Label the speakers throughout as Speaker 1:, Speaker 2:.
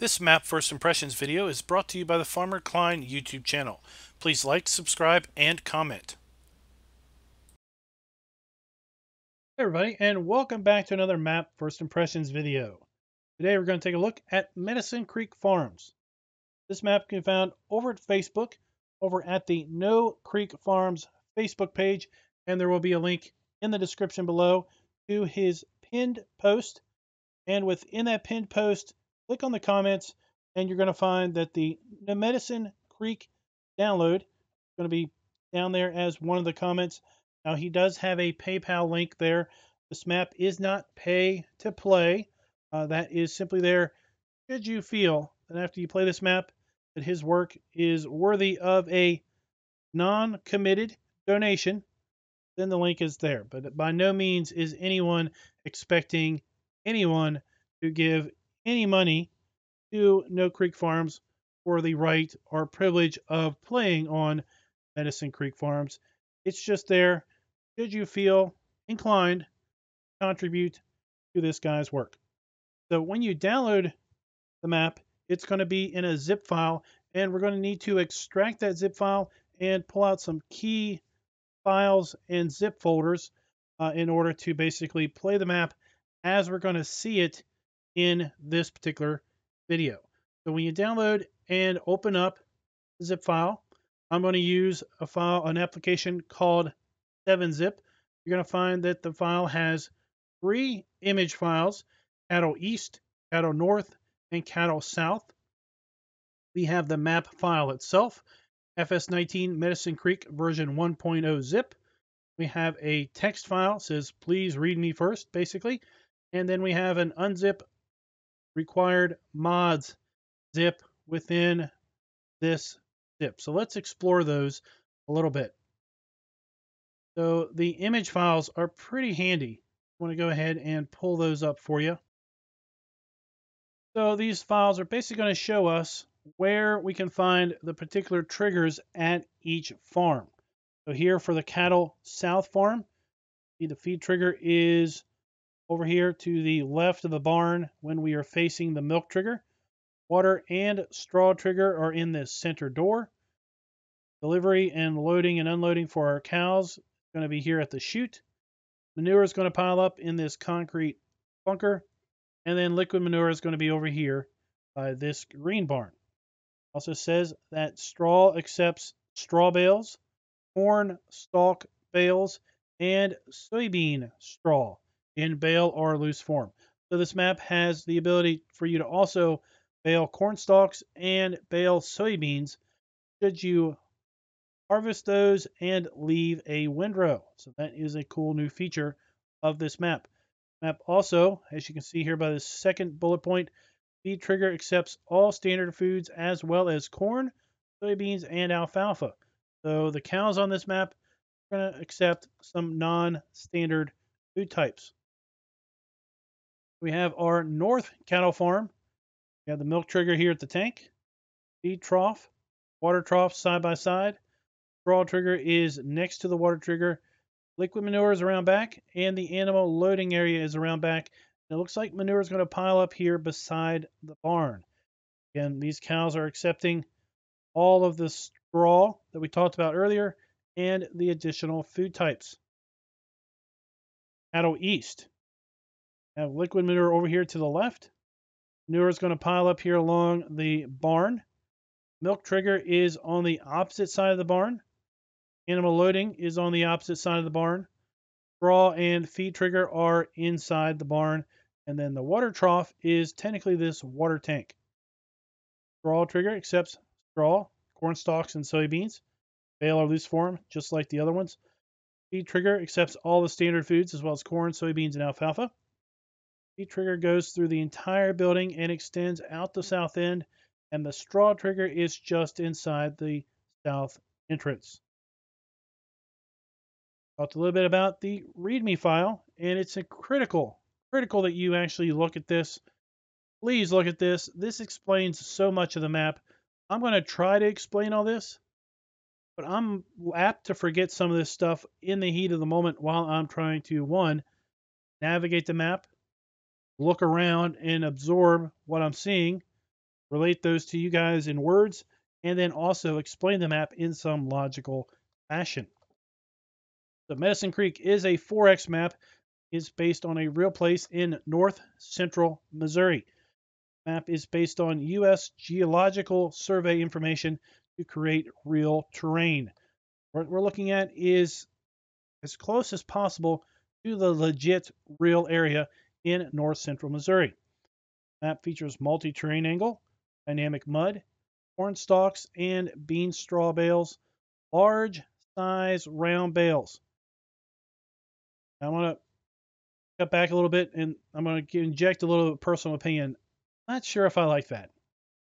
Speaker 1: This Map First Impressions video is brought to you by the Farmer Klein YouTube channel. Please like, subscribe, and comment. Hey everybody, and welcome back to another Map First Impressions video. Today we're going to take a look at Medicine Creek Farms. This map can be found over at Facebook, over at the No Creek Farms Facebook page, and there will be a link in the description below to his pinned post. And within that pinned post, click on the comments, and you're going to find that the Medicine Creek download is going to be down there as one of the comments. Now, he does have a PayPal link there. This map is not pay to play. That is simply there should you feel that after you play this map that his work is worthy of a non-committed donation, then the link is there. But by no means is anyone expecting anyone to give any money to No Creek Farms for the right or privilege of playing on Medicine Creek Farms. It's just there should you feel inclined to contribute to this guy's work. So when you download the map, it's going to be in a zip file, and we're going to need to extract that zip file and pull out some key files and zip folders in order to basically play the map as we're going to see it in this particular video. So when you download and open up the zip file, I'm going to use an application called 7-Zip. You're going to find that the file has 3 image files: cattle east, cattle north, and cattle south. We have the map file itself, FS19 Medicine Creek version 1.0 zip. We have a text file, says please read me first, basically. And then we have an unzip required mods zip within this zip. So let's explore those a little bit. So the image files are pretty handy. I want to go ahead and pull those up for you. So these files are basically going to show us where we can find the particular triggers at each farm. So here for the cattle south farm, the feed trigger is over here to the left of the barn when we are facing the milk trigger. Water and straw trigger are in this center door. Delivery and loading and unloading for our cows is going to be here at the chute. Manure is going to pile up in this concrete bunker. And then liquid manure is going to be over here by this green barn. Also says that straw accepts straw bales, corn stalk bales, and soybean straw in bale or loose form. So this map has the ability for you to also bale corn stalks and bale soybeans should you harvest those and leave a windrow. So that is a cool new feature of this map. Map also, as you can see here by the second bullet point, feed trigger accepts all standard foods as well as corn, soybeans, and alfalfa. So the cows on this map are going to accept some non-standard food types. We have our north cattle farm. We have the milk trigger here at the tank, feed trough, water trough side by side. Straw trigger is next to the water trigger. Liquid manure is around back, and the animal loading area is around back. And it looks like manure is going to pile up here beside the barn. Again, these cows are accepting all of the straw that we talked about earlier and the additional food types. Cattle east. Have liquid manure over here to the left. Manure is going to pile up here along the barn. Milk trigger is on the opposite side of the barn. Animal loading is on the opposite side of the barn. Straw and feed trigger are inside the barn. And then the water trough is technically this water tank. Straw trigger accepts straw, corn stalks, and soybeans. Bale or loose form, just like the other ones. Feed trigger accepts all the standard foods as well as corn, soybeans, and alfalfa. Feed trigger goes through the entire building and extends out the south end. And the straw trigger is just inside the south entrance. Talked a little bit about the README file, and it's critical that you actually look at this. Please look at this. This explains so much of the map. I'm going to try to explain all this, but I'm apt to forget some of this stuff in the heat of the moment while I'm trying to, one, navigate the map, look around and absorb what I'm seeing, relate those to you guys in words, and then also explain the map in some logical fashion. The Medicine Creek is a 4X map. It's based on a real place in north central Missouri. Map is based on U.S. Geological Survey information to create real terrain. What we're looking at is as close as possible to the legit real area in north central Missouri. Map features multi-terrain angle, dynamic mud, corn stalks, and bean straw bales, large size round bales. I want to cut back a little bit and I'm going to inject a little personal opinion. Not sure if I like that.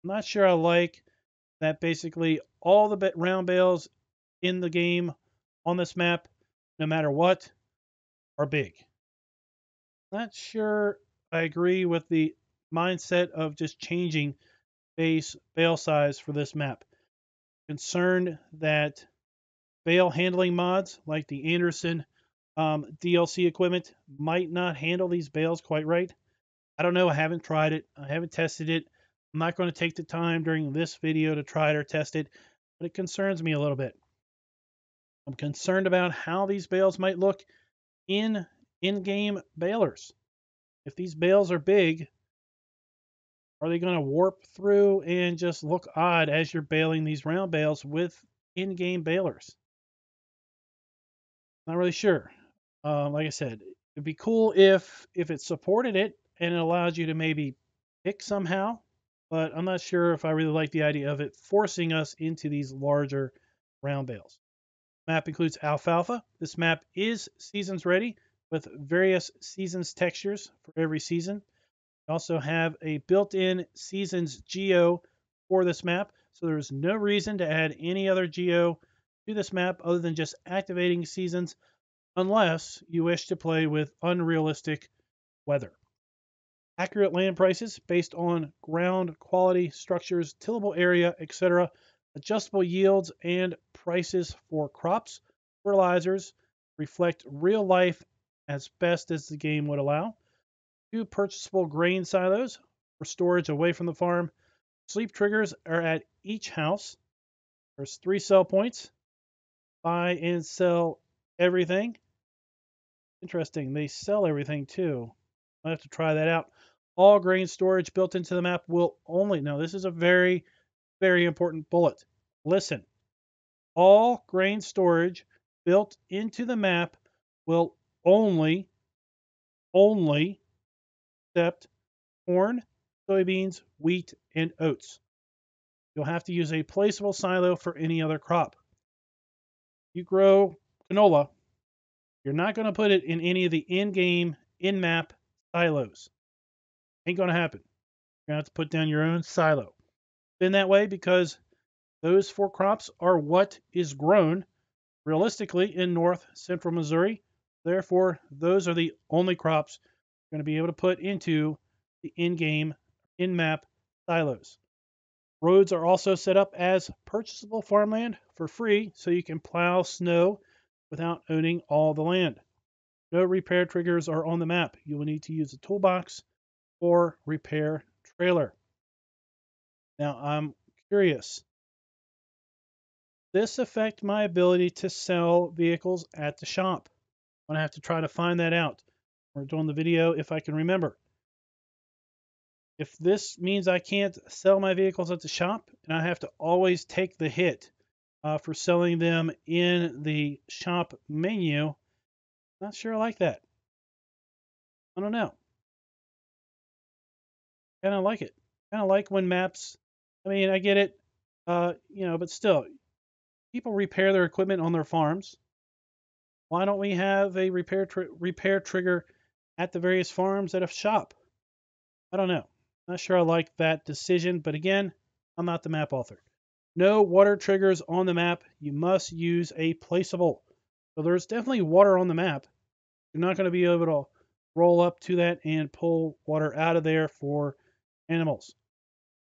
Speaker 1: I'm not sure I like that basically all the round bales in the game on this map, no matter what, are big. Not sure I agree with the mindset of just changing base bale size for this map. Concerned that bale handling mods like the Anderson DLC equipment might not handle these bales quite right. I don't know. I haven't tried it. I haven't tested it. I'm not going to take the time during this video to try it or test it, but it concerns me a little bit. I'm concerned about how these bales might look in-game balers. If these bales are big, are they going to warp through and just look odd as you're baling these round bales with in-game balers? Not really sure. Like I said, it'd be cool if it supported it and it allowed you to maybe pick somehow, but I'm not sure if I really like the idea of it forcing us into these larger round bales. Map includes Alfalfa. This map is seasons ready with various seasons textures for every season. We also have a built-in seasons geo for this map, so there's no reason to add any other geo to this map other than just activating seasons unless you wish to play with unrealistic weather. Accurate land prices based on ground quality, structures, tillable area, etc. Adjustable yields and prices for crops, fertilizers reflect real life as best as the game would allow. 2 purchaseable grain silos for storage away from the farm. Sleep triggers are at each house. There's 3 sell points. Buy and sell everything. Interesting. They sell everything too. I'll have to try that out. All grain storage built into the map will only, now this is a very, very important bullet. Listen, all grain storage built into the map will only accept corn, soybeans, wheat, and oats. You'll have to use a placeable silo for any other crop. You grow canola, you're not going to put it in any of the in-game, in-map silos. Ain't going to happen. You're going to have to put down your own silo. Been that way because those 4 crops are what is grown realistically in north central Missouri. Therefore, those are the only crops you're going to be able to put into the in-game, in-map silos. Roads are also set up as purchasable farmland for free so you can plow snow without owning all the land. No repair triggers are on the map. You will need to use a toolbox or repair trailer. Now, I'm curious. Does this affect my ability to sell vehicles at the shop? I'm going to have to try to find that out. Or doing the video if I can remember. If this means I can't sell my vehicles at the shop and I have to always take the hit for selling them in the shop menu, not sure I like that. I don't know. Kind of like it. Kind of like when maps, I mean, I get it, but still, people repair their equipment on their farms. Why don't we have a repair trigger at the various farms at a shop? I don't know. Not sure I like that decision, but again, I'm not the map author. No water triggers on the map. You must use a placeable. So there's definitely water on the map. You're not going to be able to roll up to that and pull water out of there for animals.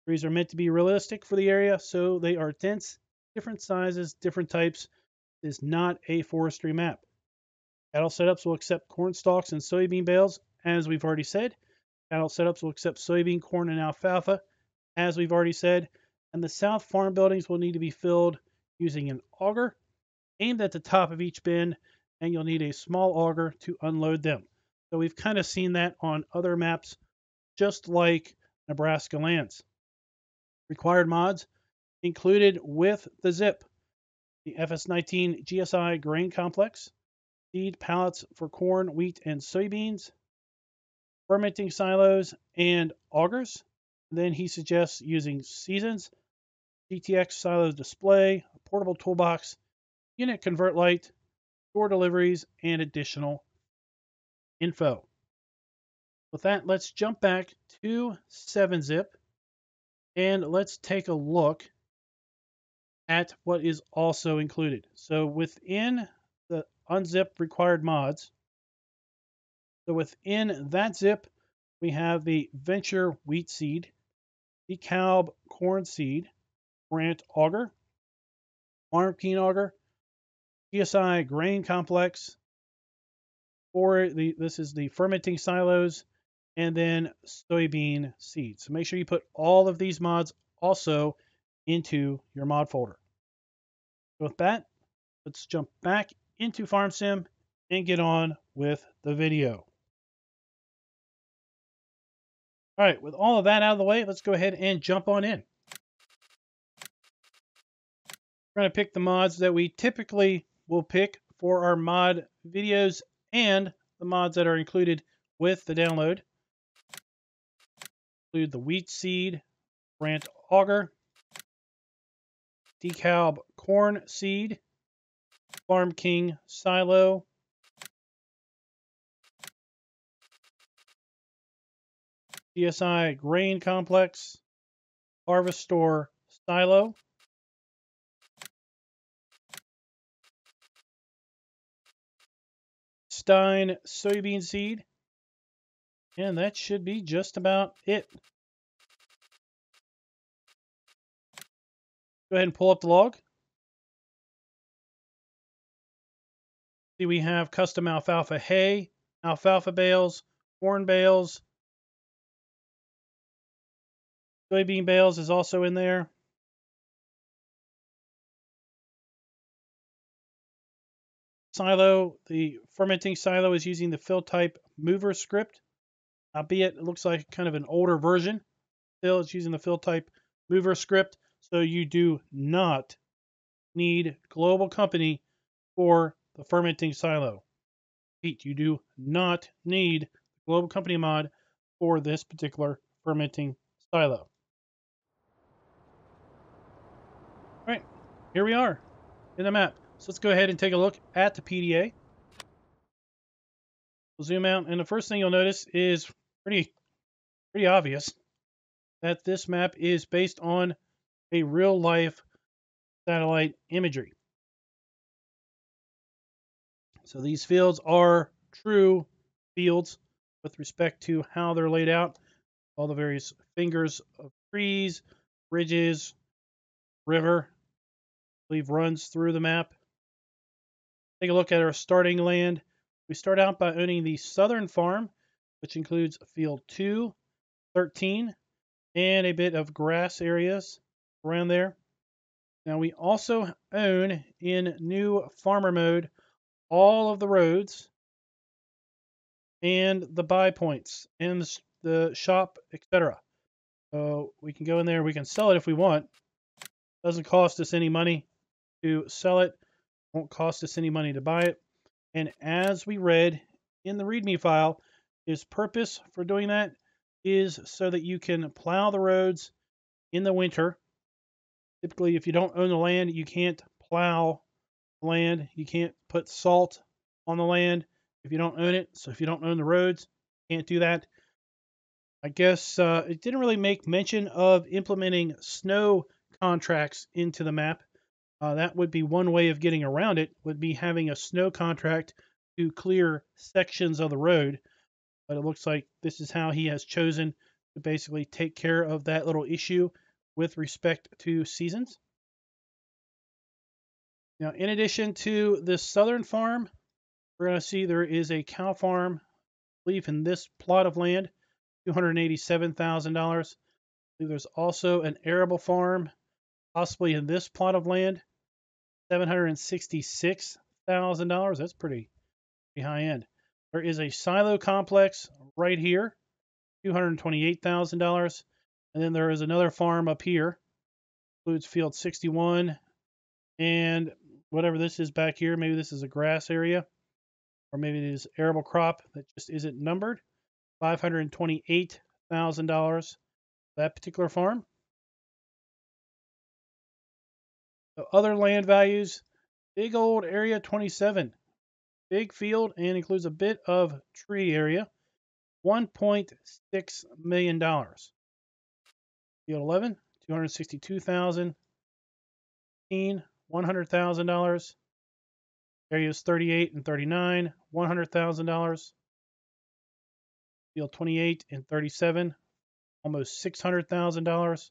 Speaker 1: Trees are meant to be realistic for the area, so they are dense, different sizes, different types. It is not a forestry map. Cattle setups will accept corn stalks and soybean bales, as we've already said. Cattle setups will accept soybean, corn, and alfalfa. as we've already said, and the south farm buildings will need to be filled using an auger aimed at the top of each bin, and you'll need a small auger to unload them. So we've kind of seen that on other maps, just like Nebraska lands. Required mods included with the zip: the FS19 GSI grain complex, seed pallets for corn, wheat, and soybeans, fermenting silos, and augers. And then he suggests using seasons, GTX silo display, a portable toolbox, unit convert light, store deliveries, and additional info. With that, let's jump back to 7-zip and let's take a look at what is also included. So within the unzip required mods, so within that zip, we have the Venture wheat seed, DeKalb corn seed, Grant auger, Farm King auger, GSI grain complex, this is the fermenting silos, and then soybean seeds. So make sure you put all of these mods also into your mod folder. So with that, let's jump back into FarmSim and get on with the video. All right, with all of that out of the way, let's go ahead and jump on in. We're going to pick the mods that we typically will pick for our mod videos and the mods that are included with the download. Include the wheat seed, Grant auger, DeKalb corn seed, Farm King silo, GSI grain complex, Harvest Store silo, Stein soybean seed, and that should be just about it. Go ahead and pull up the log. See, we have custom alfalfa hay, alfalfa bales, corn bales, soybean bales is also in there. Silo, the fermenting silo is using the fill type mover script, albeit it looks like kind of an older version. Still, it's using the fill type mover script, so you do not need global company for the fermenting silo. Pete, you do not need global company mod for this particular fermenting silo. All right, here we are in the map. So let's go ahead and take a look at the PDA. We'll zoom out, and the first thing you'll notice is pretty obvious that this map is based on a real-life satellite imagery. So these fields are true fields with respect to how they're laid out. All the various fingers of trees, bridges, river, I believe runs through the map. Take a look at our starting land. We start out by owning the southern farm, which includes field 2, 13, and a bit of grass areas around there. Now we also own in new farmer mode all of the roads and the buy points and the shop, etc. So we can go in there, we can sell it if we want. Doesn't cost us any money to sell it, won't cost us any money to buy it. And as we read in the README file, his purpose for doing that is so that you can plow the roads in the winter. Typically, if you don't own the land, you can't plow the land. You can't put salt on the land if you don't own it. So if you don't own the roads, you can't do that. I guess it didn't really make mention of implementing snow contracts into the map. That would be one way of getting around it, would be having a snow contract to clear sections of the road. But it looks like this is how he has chosen to basically take care of that little issue with respect to seasons. Now, in addition to this southern farm, we're going to see there is a cow farm, I believe in this plot of land, $287,000. believe there's also an arable farm, possibly in this plot of land, $766,000. That's pretty high end. There is a silo complex right here, $228,000. And then there is another farm up here, includes field 61 and whatever this is back here. Maybe this is a grass area, or maybe it is arable crop that just isn't numbered. $528,000, that particular farm. So other land values, big old area 27, big field, and includes a bit of tree area, $1.6 million. Field 11, $262,000. $100,000. Areas 38 and 39, $100,000. Field 28 and 37, almost $600,000.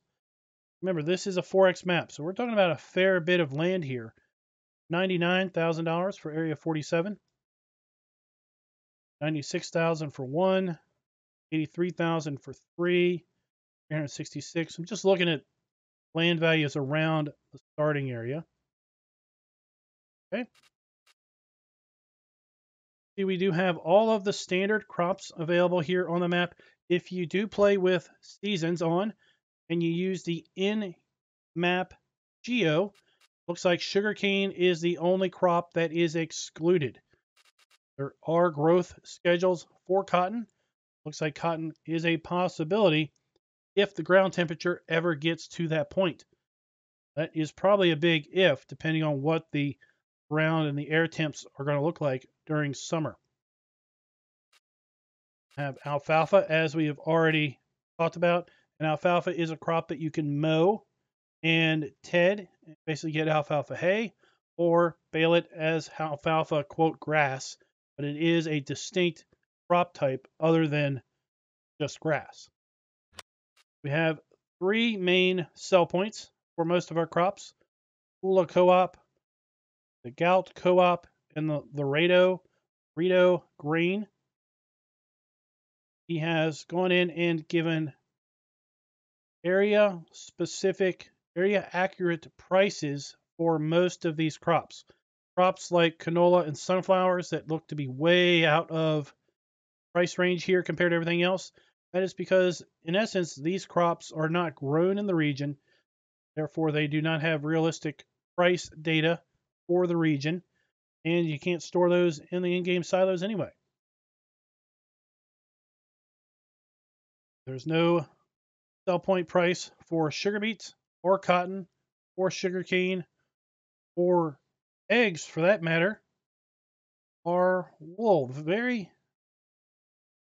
Speaker 1: Remember, this is a 4X map, so we're talking about a fair bit of land here. $99,000 for area 47, $96,000 for 1, $83,000 for 3, $366. I'm just looking at land values around the starting area. Okay. See, we do have all of the standard crops available here on the map. If you do play with seasons on and you use the in-map geo, looks like sugarcane is the only crop that is excluded. There are growth schedules for cotton. Looks like cotton is a possibility if the ground temperature ever gets to that point. That is probably a big if, depending on what the ground and the air temps are going to look like during summer. Have alfalfa, as we have already talked about. And alfalfa is a crop that you can mow and ted, basically get alfalfa hay, or bale it as alfalfa, quote, grass. But it is a distinct crop type other than just grass. We have 3 main sell points for most of our crops: Chula COOP, the Galt COOP, and the Laredo Grain. He has gone in and given area accurate prices for most of these crops. Crops like canola and sunflowers that look to be way out of price range here compared to everything else. That is because, in essence, these crops are not grown in the region. Therefore, they do not have realistic price data for the region, and you can't store those in the in-game silos anyway. There's no sell point price for sugar beets or cotton or sugarcane or eggs, for that matter, or wool. Very,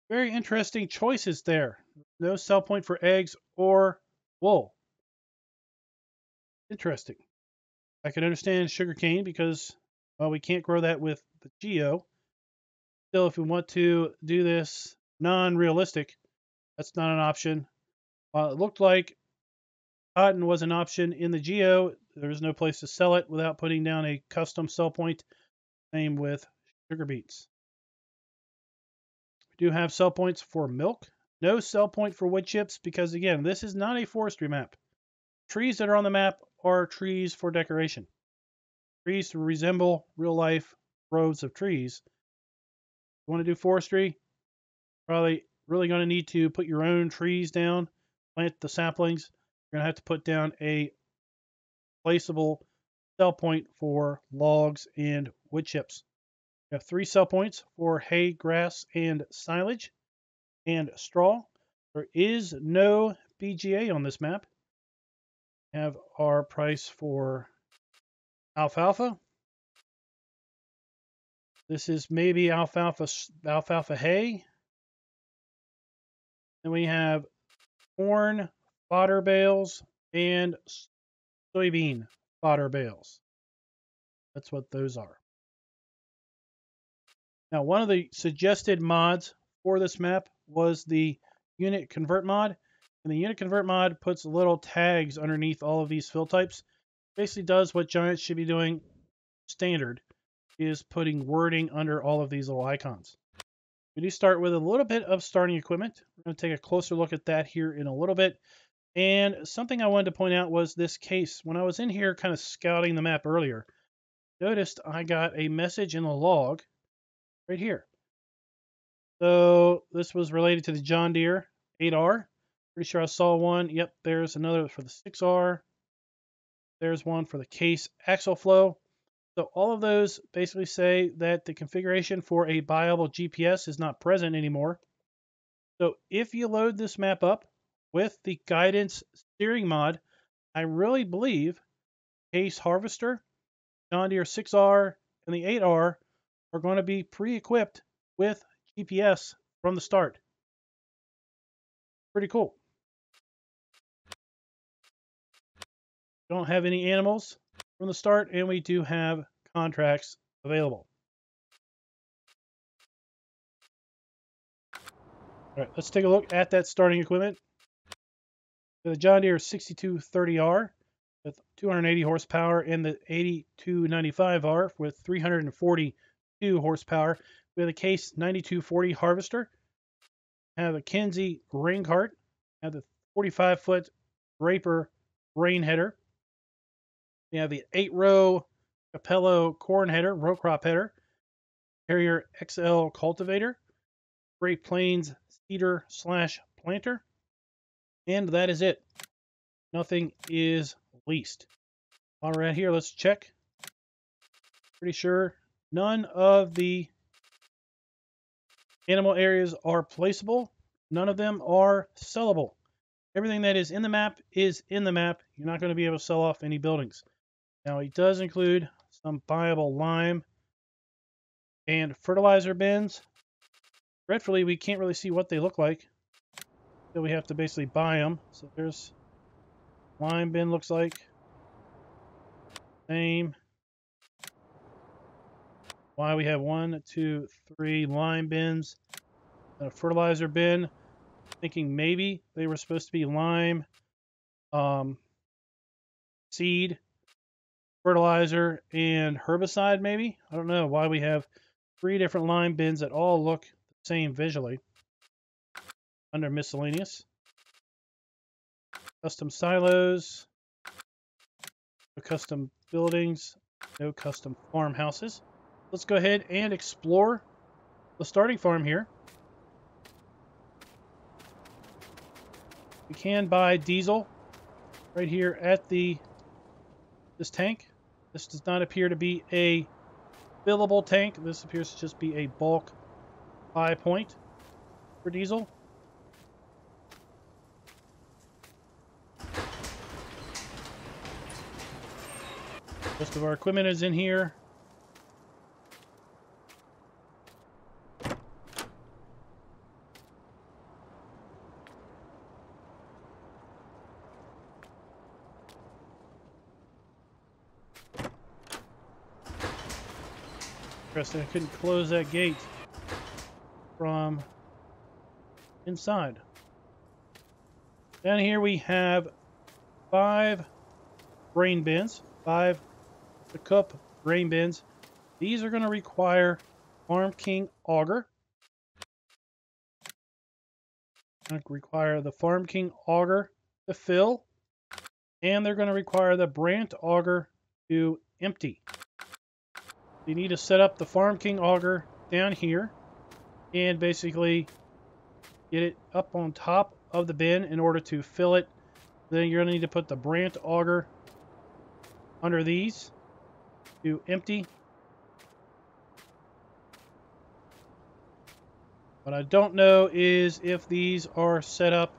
Speaker 1: very interesting choices there. No sell point for eggs or wool. Interesting. I can understand sugarcane because, well, we can't grow that with the geo. Still, if we want to do this non-realistic, that's not an option. While it looked like cotton was an option in the geo, there was no place to sell it without putting down a custom sell point. Same with sugar beets. We do have sell points for milk. No sell point for wood chips because, again, this is not a forestry map. Trees that are on the map are trees for decoration. Trees to resemble real life groves of trees. If you want to do forestry, probably really going to need to put your own trees down, plant the saplings. You're going to have to put down a placeable sell point for logs and wood chips. We have 3 sell points for hay, grass, and silage and straw. There is no BGA on this map. We have our price for alfalfa. This is maybe alfalfa hay. Then we have corn fodder bales and soybean fodder bales. That's what those are. Now, one of the suggested mods for this map was the unit convert mod. And the unit convert mod puts little tags underneath all of these fill types. Basically does what Giants should be doing standard, is putting wording under all of these little icons. We do start with a little bit of starting equipment. We're going to take a closer look at that here in a little bit. And something I wanted to point out was this case. When I was in here kind of scouting the map earlier, noticed I got a message in the log right here. So this was related to the John Deere 8R. Pretty sure I saw one. Yep, there's another for the 6R. There's one for the case axle flow. So all of those basically say that the configuration for a buyable GPS is not present anymore. So if you load this map up with the guidance steering mod, I really believe Case Harvester, John Deere 6R, and the 8R are going to be pre-equipped with GPS from the start. Pretty cool. Don't have any animals from the start, and we do have contracts available. All right, let's take a look at that starting equipment. The John Deere 6230R with 280 horsepower and the 8295R with 342 horsepower. We have the Case 9240 harvester. Have a Kinsey grain cart. Have the 45-foot Draper grain header. We have the 8-row Capello corn header, row crop header. Carrier XL cultivator. Great Plains seeder / planter. And that is it. Nothing is leased. All right, here, let's check. Pretty sure none of the animal areas are placeable. None of them are sellable. Everything that is in the map is in the map. You're not going to be able to sell off any buildings. Now, it does include some buyable lime and fertilizer bins. Dreadfully, we can't really see what they look like. So we have to basically buy them. So there's lime bin, looks like. Same. Why we have 1, 2, 3 lime bins and a fertilizer bin. Thinking maybe they were supposed to be lime, seed, fertilizer, and herbicide maybe. I don't know why we have 3 different lime bins that all look the same visually. Under miscellaneous. Custom silos. No custom buildings. No custom farmhouses. Let's go ahead and explore the starting farm here. We can buy diesel right here at this tank. This does not appear to be a fillable tank. This appears to just be a bulk buy point for diesel. Most of our equipment is in here. Interesting, I couldn't close that gate from inside. Down here we have 5 grain bins, 5 the COOP grain bins. These are going to require Farm King auger. Going to require the Farm King auger to fill, and they're going to require the Brandt auger to empty. You need to set up the Farm King auger down here and basically get it up on top of the bin in order to fill it. Then you're going to need to put the Brandt auger under these to empty. What I don't know is if these are set up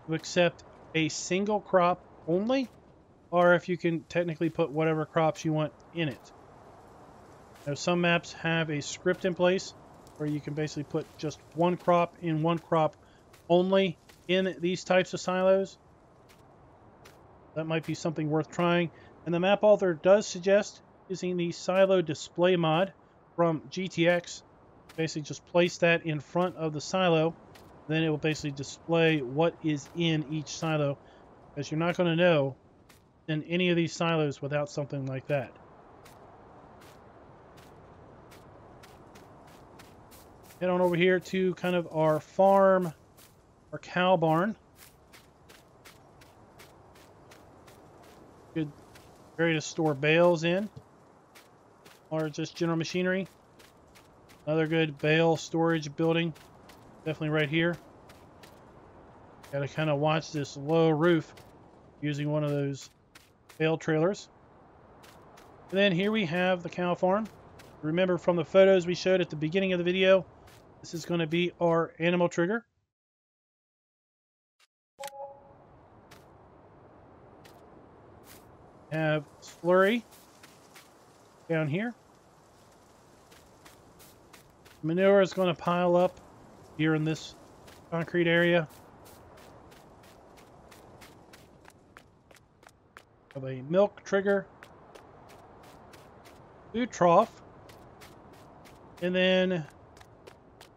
Speaker 1: to accept a single crop only, or if you can technically put whatever crops you want in it. Now, some maps have a script in place where you can basically put just one crop in one crop only in these types of silos. That might be something worth trying. And the map author does suggest using the silo display mod from GTX. Basically just place that in front of the silo. Then it will basically display what is in each silo, because you're not going to know in any of these silos without something like that. Head on over here to kind of our farm, our cow barn. Good area to store bales in, or just general machinery. Another good bale storage building, definitely right here. Got to kind of watch this low roof using one of those bale trailers. And then here we have the cow farm. Remember from the photos we showed at the beginning of the video, this is going to be our animal trigger. Have slurry down here. Manure is going to pile up here in this concrete area. Have a milk trigger, food trough, and then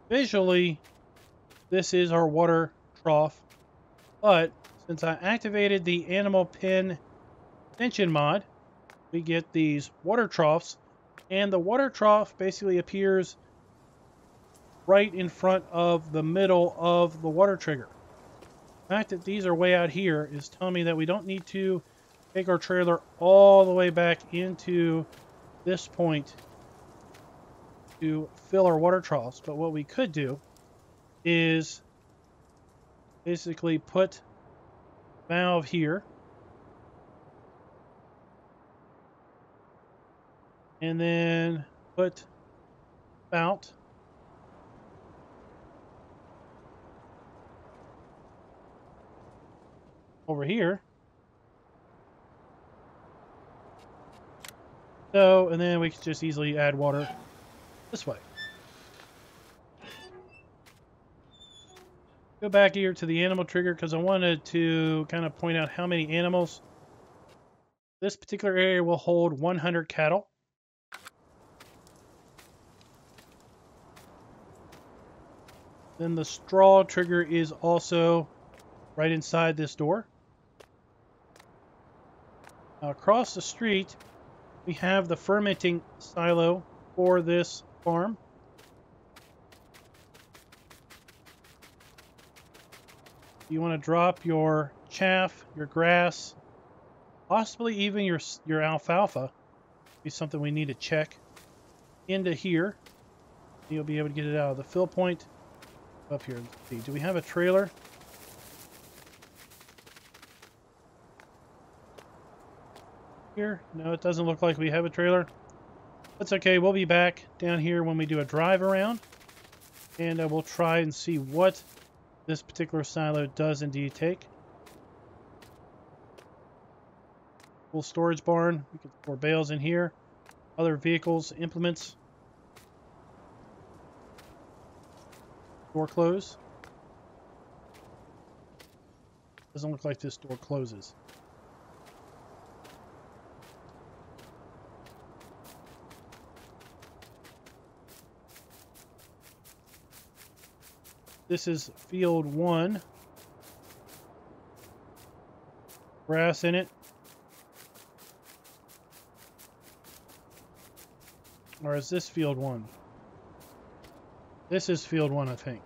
Speaker 1: visually this is our water trough, but since I activated the animal pen extension mod, we get these water troughs, and the water trough basically appears right in front of the middle of the water trigger. The fact that these are way out here is telling me that we don't need to take our trailer all the way back into this point to fill our water troughs. But what we could do is basically put valve here, and then put spout over here. So, and then we can just easily add water this way. Go back here to the animal trigger because I wanted to kind of point out how many animals. This particular area will hold 100 cattle. Then the straw trigger is also right inside this door. Now across the street, we have the fermenting silo for this farm. You want to drop your chaff, your grass, possibly even your alfalfa. Be something we need to check into here. You'll be able to get it out of the fill point. Up here, let's see. Do we have a trailer? Here? No, it doesn't look like we have a trailer. That's okay. We'll be back down here when we do a drive around, and we'll try and see what this particular silo does indeed take. Full storage barn. We can store bales in here. Other vehicles, implements. Door close. Doesn't look like this door closes. This is field 1. Grass in it. Or is this field 1? This is field 1, I think.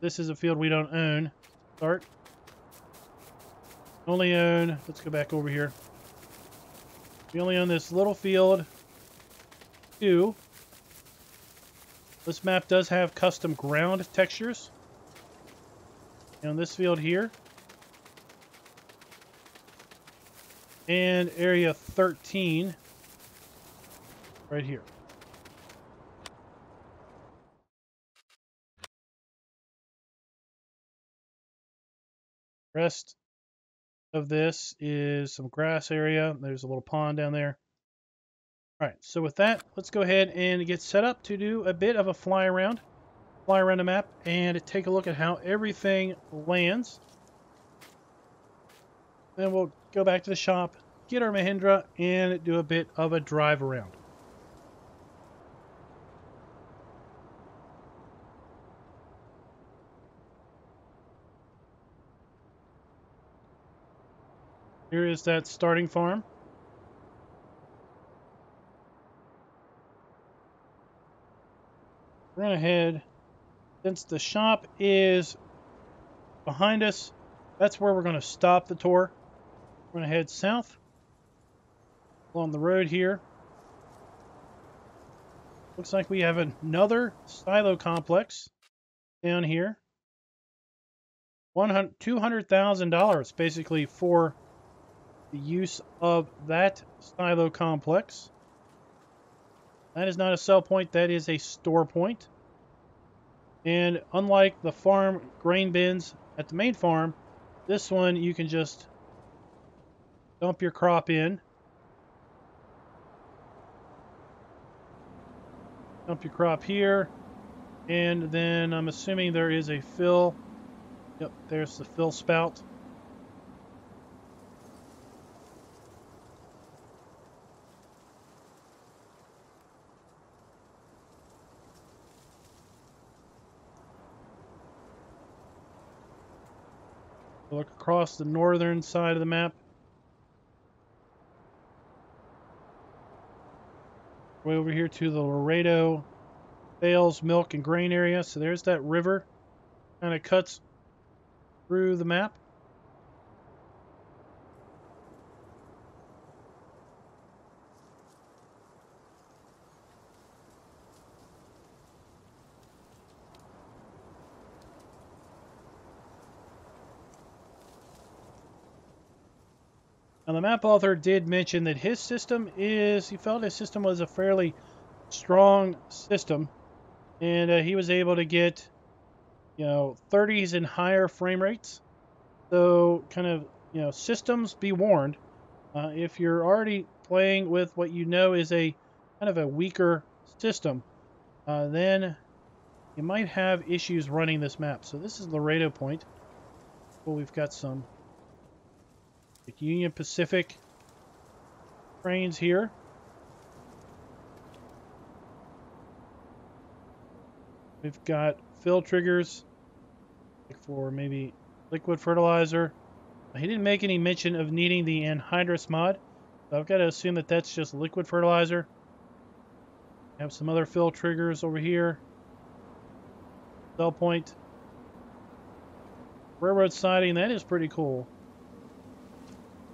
Speaker 1: This is a field we don't own. Start. Only own, let's go back over here. We only own this little field 2. This map does have custom ground textures. And on this field here. And area 13 right here. Rest of this is some grass area. There's a little pond down there. All right, so with that, let's go ahead and get set up to do a bit of a fly around the map and take a look at how everything lands. Then we'll go back to the shop, get our Mahindra, and do a bit of a drive around. Here is that starting farm. We're going to head, since the shop is behind us, that's where we're going to stop the tour. We're going to head south along the road here. Looks like we have another silo complex down here. $200,000 basically for the use of that silo complex. That is not a sell point, that is a store point. And unlike the farm grain bins at the main farm, this one you can just dump your crop in. Dump your crop here. And then I'm assuming there is a fill. Yep, there's the fill spout. Look across the northern side of the map. Way over here to the Laredo bales, milk, and grain area. So there's that river. Kind of cuts through the map. Now, the map author did mention that his system he felt his system was a fairly strong system, and he was able to get, 30s and higher frame rates. So, kind of, systems be warned. If you're already playing with what you know is a kind of a weaker system, then you might have issues running this map. So this is Laredo Point. Well, we've got some Union Pacific trains here. We've got fill triggers for maybe liquid fertilizer. He didn't make any mention of needing the anhydrous mod, so I've got to assume that that's just liquid fertilizer. We have some other fill triggers over here. Sell point. Railroad siding, that is pretty cool.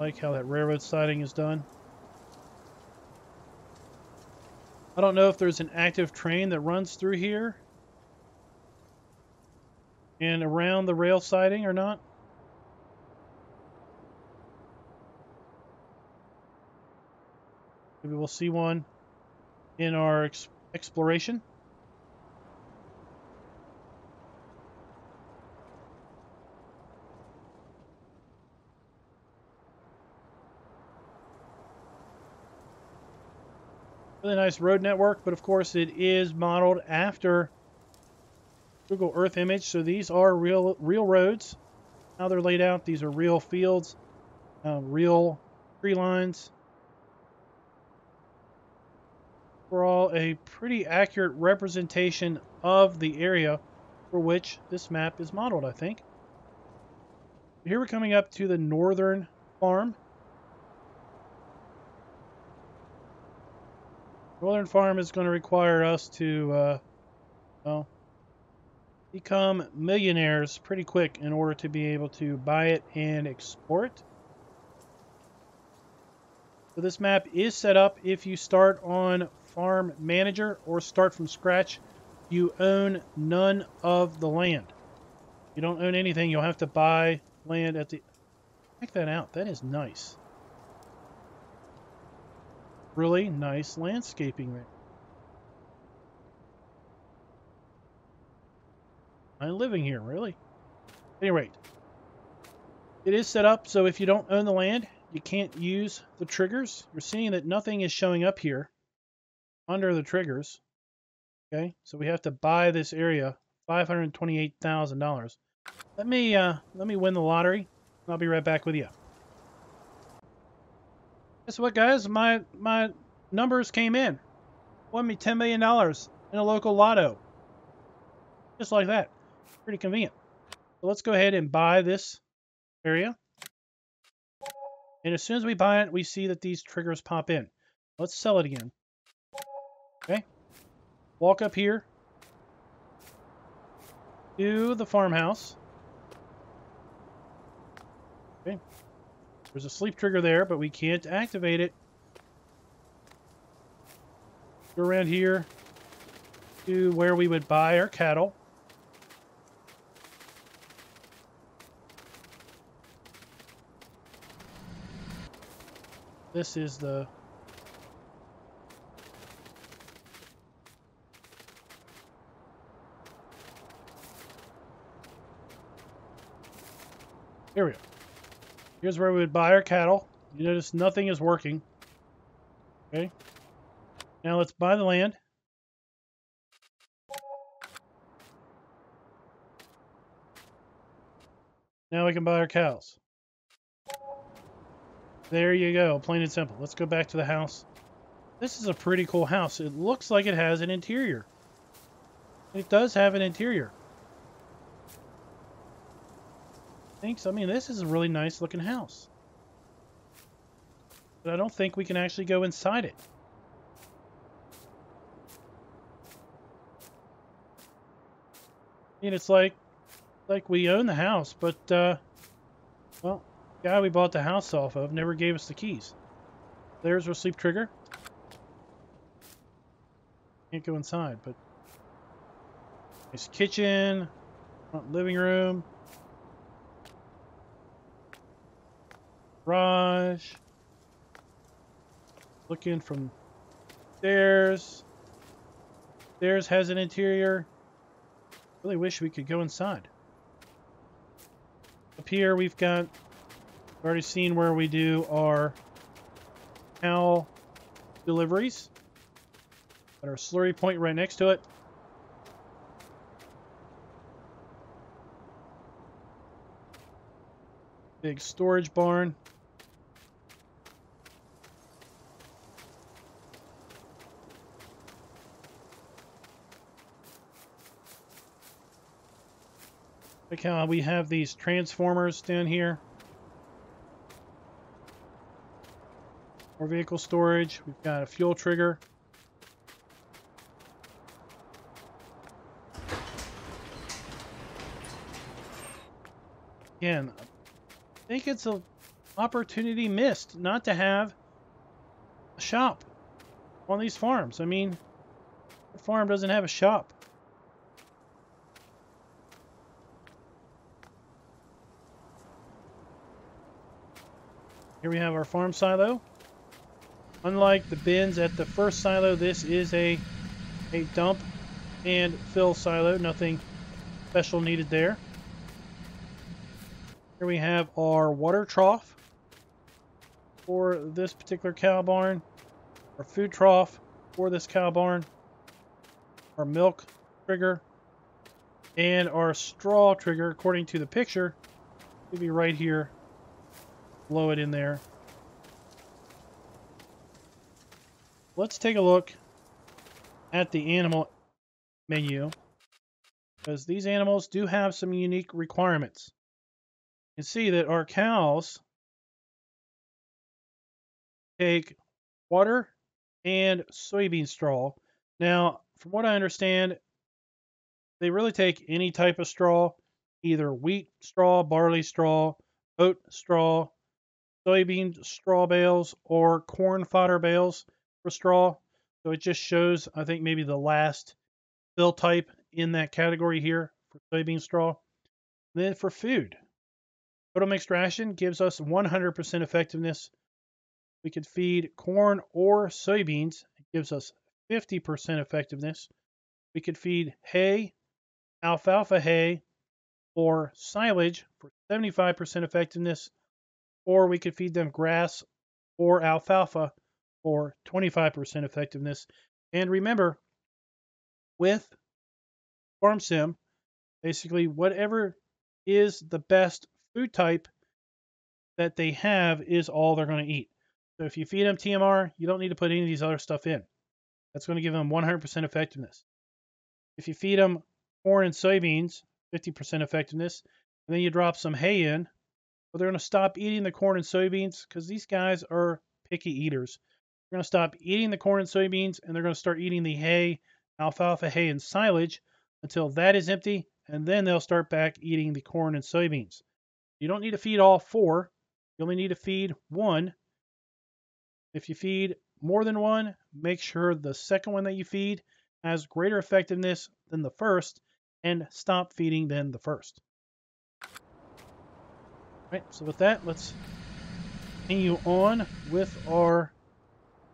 Speaker 1: I like how that railroad siding is done. I don't know if there's an active train that runs through here and around the rail siding or not. Maybe we'll see one in our exploration. Really nice road network, but of course it is modeled after Google Earth image, so these are real roads. How they're laid out, these are real fields, real tree lines. Overall, a pretty accurate representation of the area for which this map is modeled, I think. Here we're coming up to the northern farm. Northern farm is going to require us to, become millionaires pretty quick in order to be able to buy it and explore it. So this map is set up if you start on Farm Manager or start from scratch. You own none of the land. You don't own anything. You'll have to buy land at the... Check that out. That is nice. Really nice landscaping there. I'm living here, really. At any rate, it is set up so if you don't own the land, you can't use the triggers. You're seeing that nothing is showing up here under the triggers. Okay, so we have to buy this area, $528,000. Let me win the lottery. And I'll be right back with you. Guess what, guys? My numbers came in. Won me $10 million in a local lotto. Just like that. Pretty convenient. So let's go ahead and buy this area. And as soon as we buy it, we see that these triggers pop in. Let's sell it again. Okay. Walk up here to the farmhouse. Okay. There's a sleep trigger there, but we can't activate it. Go around here to where we would buy our cattle. This is the... Here we go. Here's where we would buy our cattle. You notice nothing is working. Okay. Now let's buy the land. Now we can buy our cows. There you go, plain and simple. Let's go back to the house. This is a pretty cool house. It looks like it has an interior. It does have an interior. I mean, this is a really nice looking house. But I don't think we can actually go inside it. I mean, it's like we own the house, but, well, the guy we bought the house off of never gave us the keys. There's our sleep trigger. Can't go inside, but nice kitchen, front living room, garage. Looking from stairs. Stairs has an interior. Really wish we could go inside. Up here we've already seen where we do our cow deliveries. Got our slurry point right next to it. Big storage barn. Look how we have these transformers down here. More vehicle storage. We've got a fuel trigger. Again, I think it's an opportunity missed not to have a shop on these farms. I mean, the farm doesn't have a shop. Here we have our farm silo. Unlike the bins at the first silo, this is a dump and fill silo. Nothing special needed there. Here we have our water trough for this particular cow barn. Our food trough for this cow barn. Our milk trigger. And our straw trigger, according to the picture, will be right here. Blow it in there. Let's take a look at the animal menu, because these animals do have some unique requirements. You can see that our cows take water and soybean straw. Now, from what I understand, they really take any type of straw, either wheat straw, barley straw, oat straw, soybean straw bales, or corn fodder bales for straw. So it just shows, I think, maybe the last bill type in that category here for soybean straw. And then for food, total mixed ration gives us 100% effectiveness. We could feed corn or soybeans. It gives us 50% effectiveness. We could feed hay, alfalfa hay, or silage for 75% effectiveness. Or we could feed them grass or alfalfa for 25% effectiveness. And remember, with Farm Sim, basically whatever is the best food type that they have is all they're going to eat. So if you feed them TMR, you don't need to put any of these other stuff in. That's going to give them 100% effectiveness. If you feed them corn and soybeans, 50% effectiveness, and then you drop some hay in, well, they're going to stop eating the corn and soybeans because these guys are picky eaters. They're going to stop eating the corn and soybeans, and they're going to start eating the hay, alfalfa hay, and silage until that is empty, and then they'll start back eating the corn and soybeans. You don't need to feed all four. You only need to feed one. If you feed more than one, make sure the second one that you feed has greater effectiveness than the first, and stop feeding then the first. All right, so with that, let's continue on with our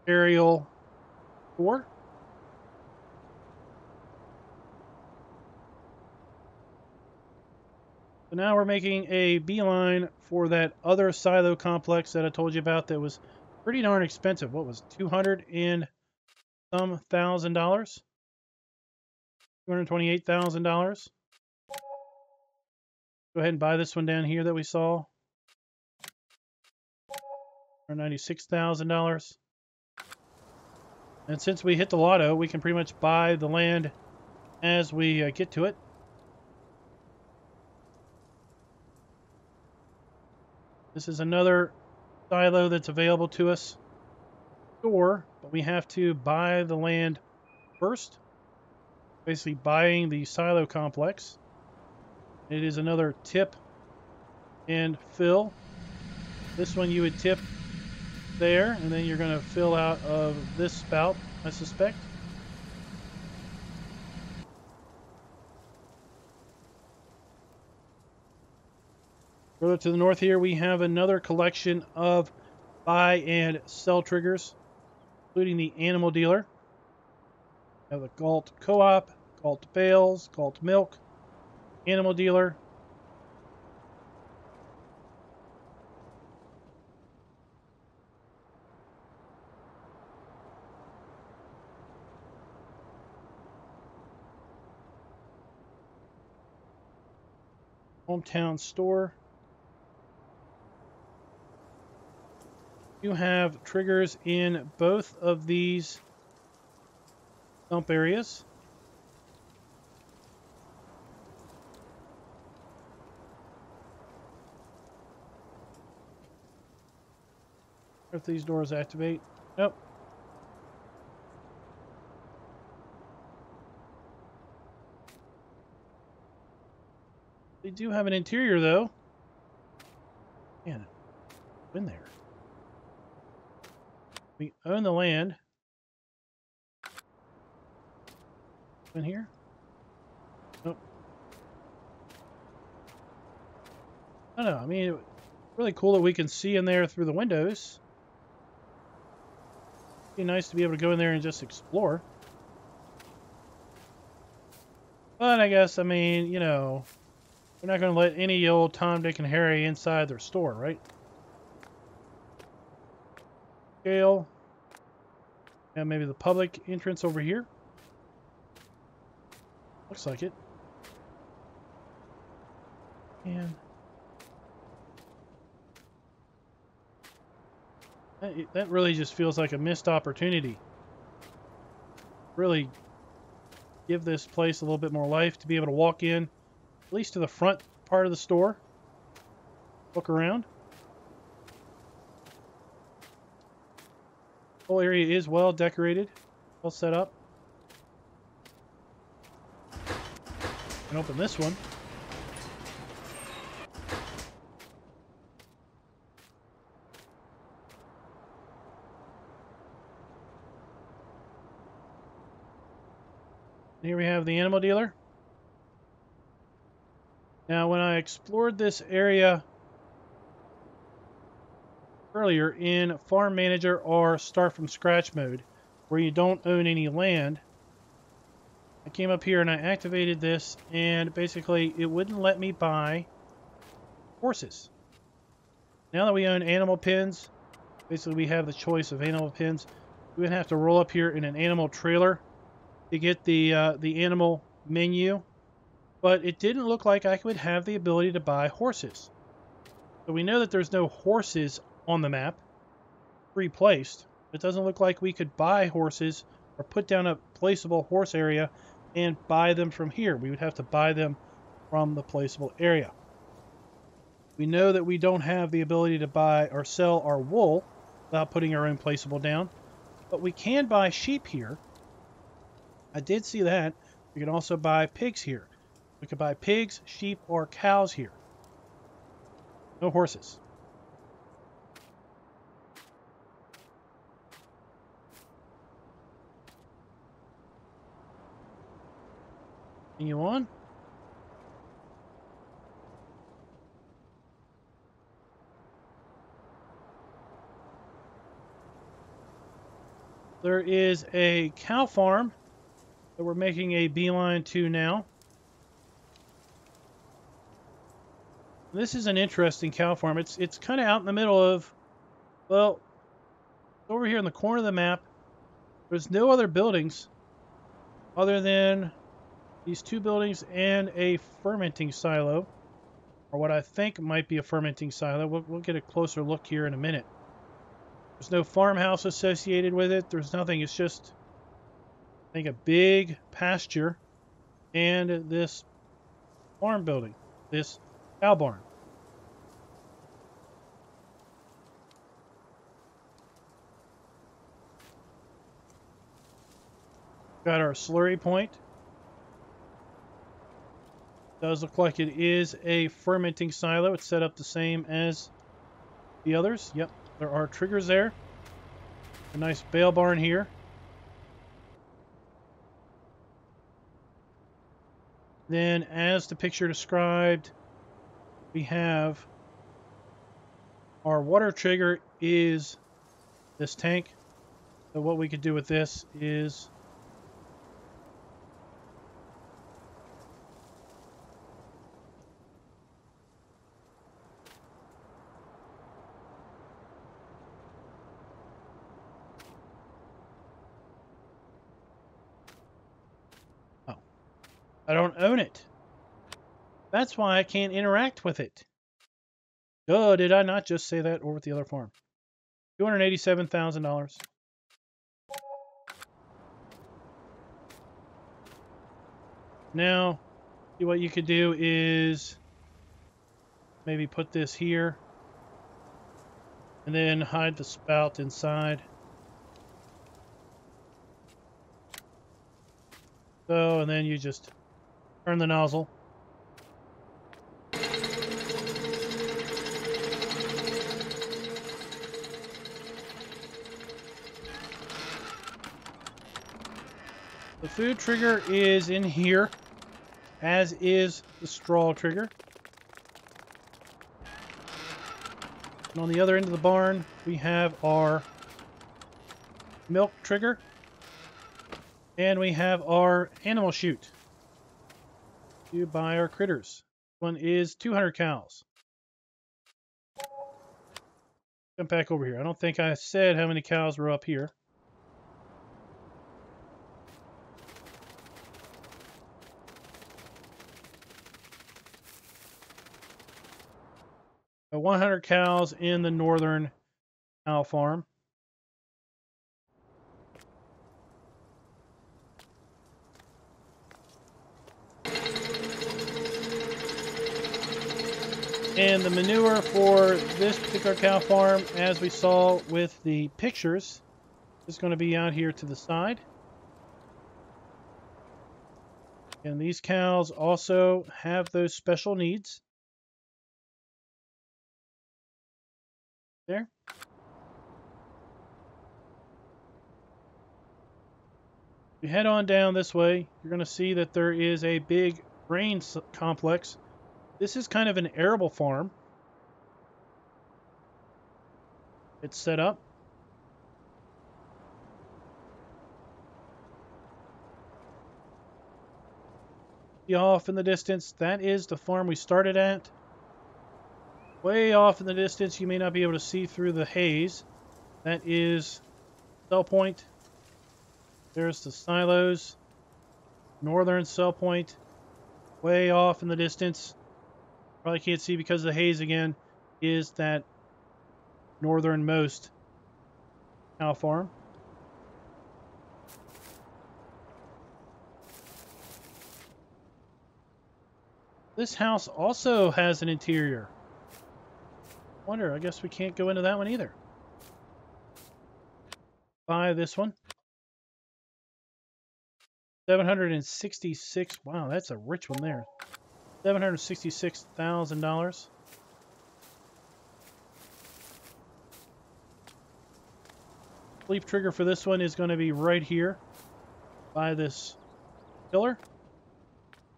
Speaker 1: aerial tour. So now we're making a beeline for that other silo complex that I told you about that was pretty darn expensive. What was it, $200 and some $1,000? $228,000. Go ahead and buy this one down here that we saw for $96,000. And since we hit the lotto, we can pretty much buy the land as we get to it. This is another silo that's available to us. Store, but we have to buy the land first. Basically buying the silo complex. It is another tip and fill. This one you would tip there, and then you're going to fill out of this spout, I suspect. Further to the north here, we have another collection of buy and sell triggers, including the animal dealer. We have the Galt Co-op, Galt Bales, Galt Milk, animal dealer. Hometown store. You have triggers in both of these dump areas. If these doors activate. Nope. They do have an interior though. Man, in there. We own the land. In here? Nope. I don't know. I mean, really cool that we can see in there through the windows. It'd be nice to be able to go in there and just explore. But I guess, I mean, you know, we're not going to let any old Tom, Dick, and Harry inside their store, right? Scale. And maybe the public entrance over here. Looks like it. And that really just feels like a missed opportunity. Really give this place a little bit more life to be able to walk in, at least to the front part of the store. Look around. The whole area is well decorated, well set up. And open this one. Here we have the animal dealer. Now, when I explored this area earlier in Farm Manager or Start from Scratch mode, where you don't own any land, I came up here and I activated this, and basically it wouldn't let me buy horses. Now that we own animal pens, basically we have the choice of animal pens. We would have to roll up here in an animal trailer to get the animal menu, but it didn't look like I would have the ability to buy horses. So we know that there's no horses on the map pre-placed. It doesn't look like we could buy horses or put down a placeable horse area and buy them from here. We would have to buy them from the placeable area. We know that we don't have the ability to buy or sell our wool without putting our own placeable down, but we can buy sheep here. I did see that. We can also buy pigs here. We could buy pigs, sheep, or cows here. No horses. Continue on. There is a cow farm that we're making a beeline to now. This is an interesting cow farm. It's kind of out in the middle of, well, over here in the corner of the map. There's no other buildings other than these two buildings and a fermenting silo, or what I think might be a fermenting silo. We'll get a closer look here in a minute. There's no farmhouse associated with it. There's nothing. It's just, I think, a big pasture and this farm building, this cow barn. Got our slurry point. Does look like it is a fermenting silo. It's set up the same as the others. Yep, there are triggers there. A nice bale barn here. Then, as the picture described, we have our water trigger is this tank. So what we could do with this is I don't own it. That's why I can't interact with it. Duh, did I not just say that over with the other farm? $287,000. Now, see what you could do is maybe put this here and then hide the spout inside. So, and then you just turn the nozzle. The food trigger is in here, as is the straw trigger. And on the other end of the barn, we have our milk trigger. And we have our animal chute to buy our critters. One is 200 cows. Jump back over here. I don't think I said how many cows were up here. So 100 cows in the northern cow farm. And the manure for this particular cow farm, as we saw with the pictures, is going to be out here to the side. And these cows also have those special needs. There. You head on down this way, you're going to see that there is a big grain complex. This is kind of an arable farm. It's set up. See off in the distance, that is the farm we started at. Way off in the distance, you may not be able to see through the haze. That is cell point. There's the silos. Northern cell point. Way off in the distance. Probably can't see because of the haze again, is that northernmost cow farm. This house also has an interior. Wonder, I guess we can't go into that one either. Buy this one. 766. Wow, that's a rich one there. $766,000. Sleep trigger for this one is going to be right here by this pillar.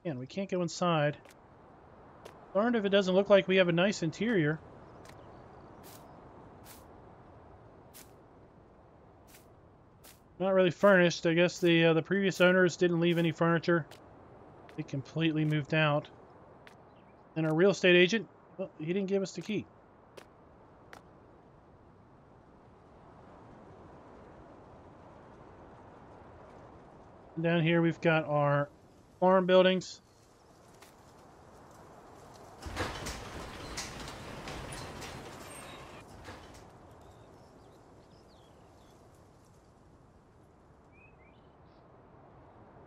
Speaker 1: Man, we can't go inside. Darned if it doesn't look like we have a nice interior. Not really furnished. I guess the previous owners didn't leave any furniture. They completely moved out. And our real estate agent, well, he didn't give us the key. And down here we've got our farm buildings.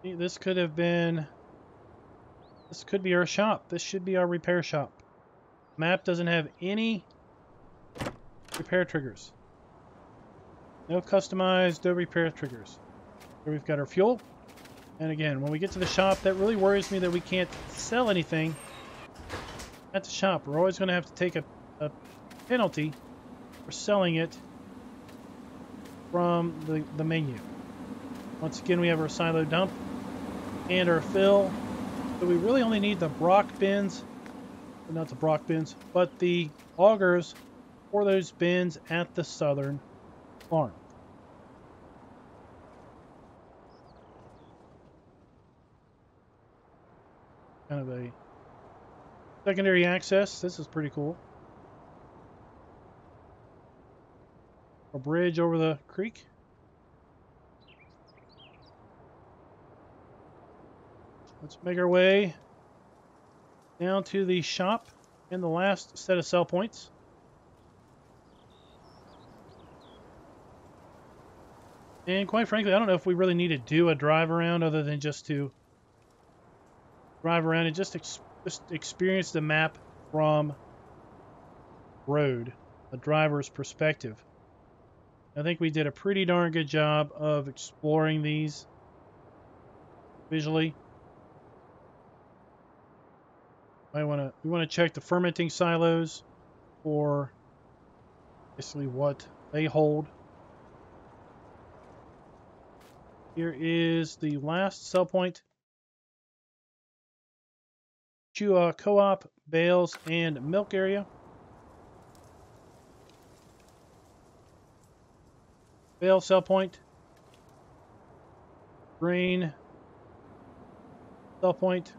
Speaker 1: This could have been... This could be our shop. This should be our repair shop. Map doesn't have any repair triggers. No customized, no repair triggers. Here we've got our fuel. And again, when we get to the shop, that really worries me that we can't sell anything at the shop. We're always going to have to take a penalty for selling it from the menu. Once again, we have our silo dump and our fill. So we really only need the Brock bins, well, not the Brock bins, but the augers for those bins at the southern farm. Kind of a secondary access. This is pretty cool. A bridge over the creek. Let's make our way down to the shop and the last set of sell points. And quite frankly, I don't know if we really need to do a drive around other than just to drive around and just experience the map from road, the driver's perspective. I think we did a pretty darn good job of exploring these visually. We want to check the fermenting silos for basically what they hold. Here is the last sell point. Chula COOP, bales, and milk area. Bale sell point. Grain sell point.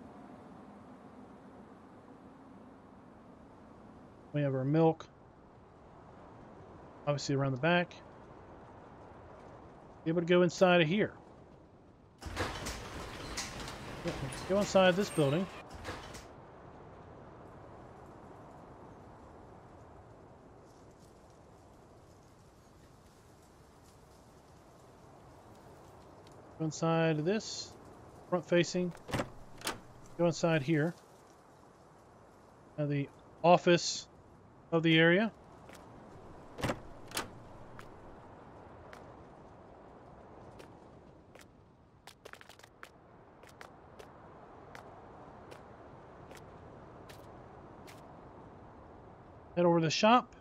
Speaker 1: We have our milk, obviously around the back. Be able to go inside of here. Go inside this building. Go inside this, front facing. Go inside here. Now the office of the area. Head over to the shop.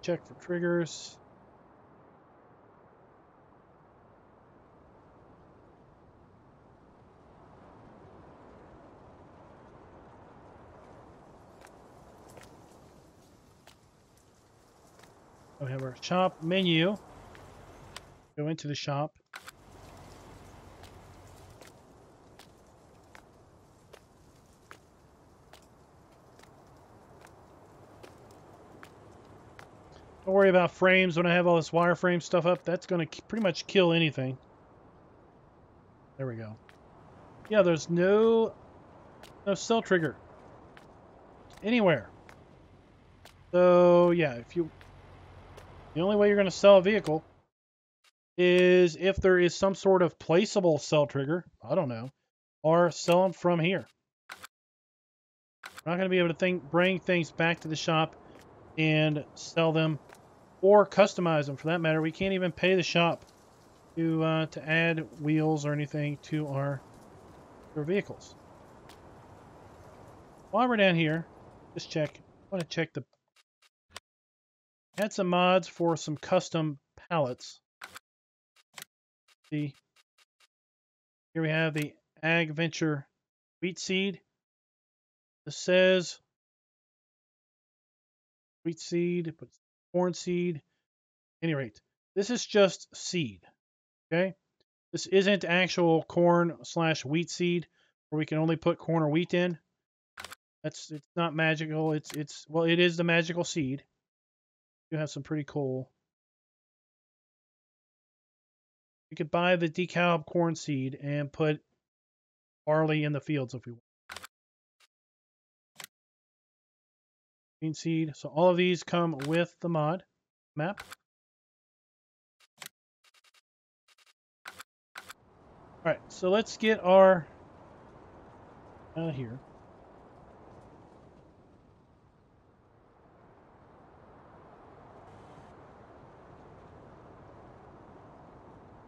Speaker 1: Check for triggers. We have our shop menu. Go into the shop. Don't worry about frames when I have all this wireframe stuff up. That's going to pretty much kill anything. There we go. Yeah, there's no cell trigger anywhere. So yeah, the only way you're going to sell a vehicle is if there is some sort of placeable cell trigger. I don't know. Or sell them from here. We're not going to be able to bring things back to the shop and sell them or customize them for that matter. We can't even pay the shop to add wheels or anything to our vehicles. While we're down here, just check. I want to check add some mods for some custom pallets. See, here we have the Ag Venture wheat seed. This says wheat seed, but corn seed. At any rate, this is just seed. Okay, this isn't actual corn / wheat seed, where we can only put corn or wheat in. It's not magical. Well, it is the magical seed. You have some pretty cool. You could buy the decal corn seed and put barley in the fields if you want. Bean seed. So all of these come with the mod map. All right, so let's get our out of here.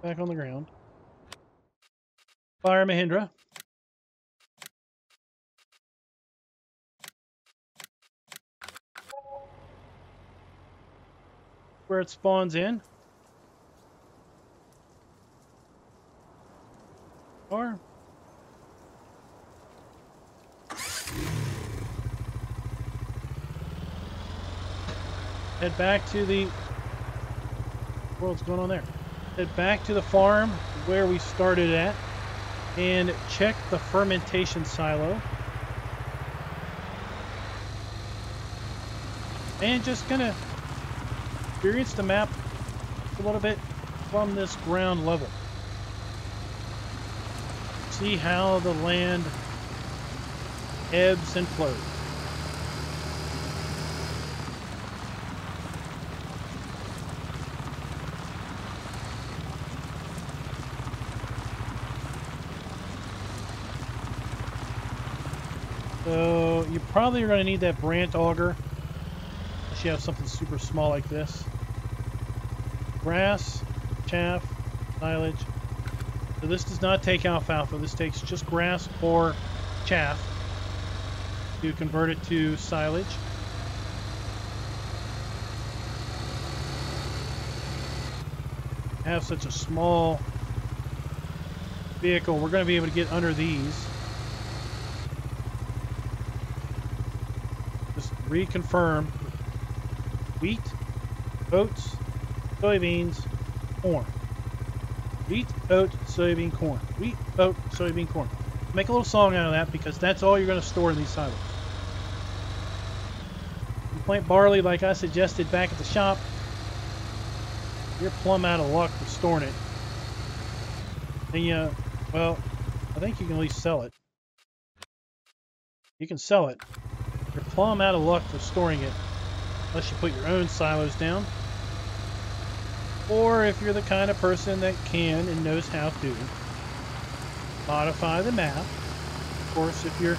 Speaker 1: Back on the ground. Fire Mahindra. Where it spawns in. Or head back to the what's going on there? Head back to the farm where we started at and check the fermentation silo. And just gonna experience the map a little bit from this ground level. See how the land ebbs and flows. So you probably are going to need that Brandt auger unless you have something super small like this. Grass, chaff, silage. So this does not take alfalfa. This takes just grass or chaff to convert it to silage. I have such a small vehicle, we're going to be able to get under these. Just reconfirm wheat, oats, soybeans, corn. Wheat, oat, soybean, corn. Wheat, oat, soybean, corn. Make a little song out of that because that's all you're going to store in these silos. You plant barley like I suggested back at the shop, you're plumb out of luck for storing it. And well, I think you can at least sell it. You can sell it. You're plumb out of luck for storing it unless you put your own silos down. Or if you're the kind of person that can and knows how to modify the map. Of course, if you're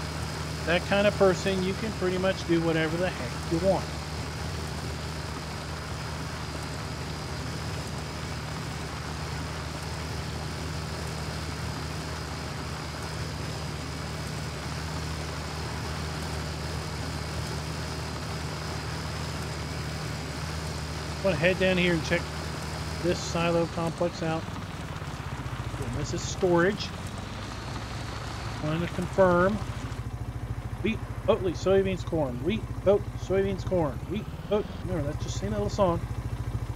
Speaker 1: that kind of person, you can pretty much do whatever the heck you want. I'm going to head down here and check this silo complex out. And this is storage. I'm going to confirm. Wheat, oat, soybeans, corn. Wheat, oat, soybeans, corn. Wheat, oat. Remember, that's just saying that little song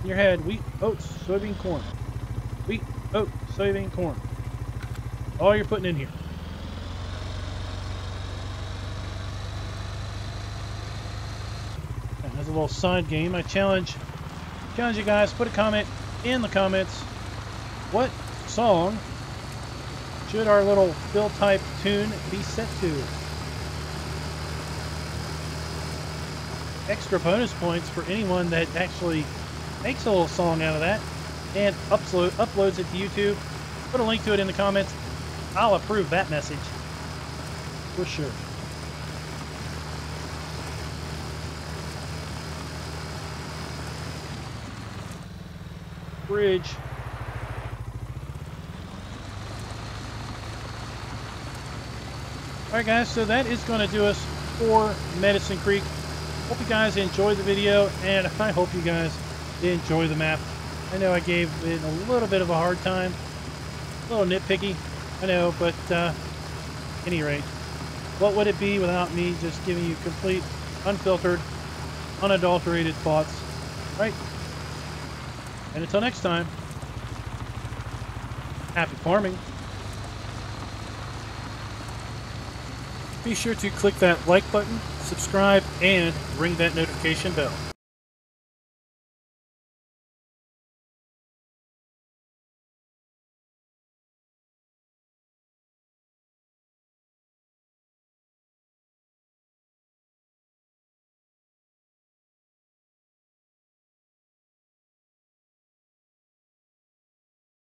Speaker 1: in your head. Wheat, oats, soybean, corn. Wheat, oat, soybean, corn. All you're putting in here. And that's a little side game. I challenge you guys, put a comment in the comments. What song should our little fill type tune be set to? Extra bonus points for anyone that actually makes a little song out of that and uploads it to YouTube. Put a link to it in the comments. I'll approve that message for sure. Bridge. Alright guys, so that is going to do us for Medicine Creek. Hope you guys enjoyed the video, and I hope you guys enjoy the map I know I gave it a little bit of a hard time. A little nitpicky, I know, but any rate, what would it be without me just giving you complete, unfiltered, unadulterated thoughts, right? And until next time, happy farming. Be sure to click that like button, subscribe, and ring that notification bell.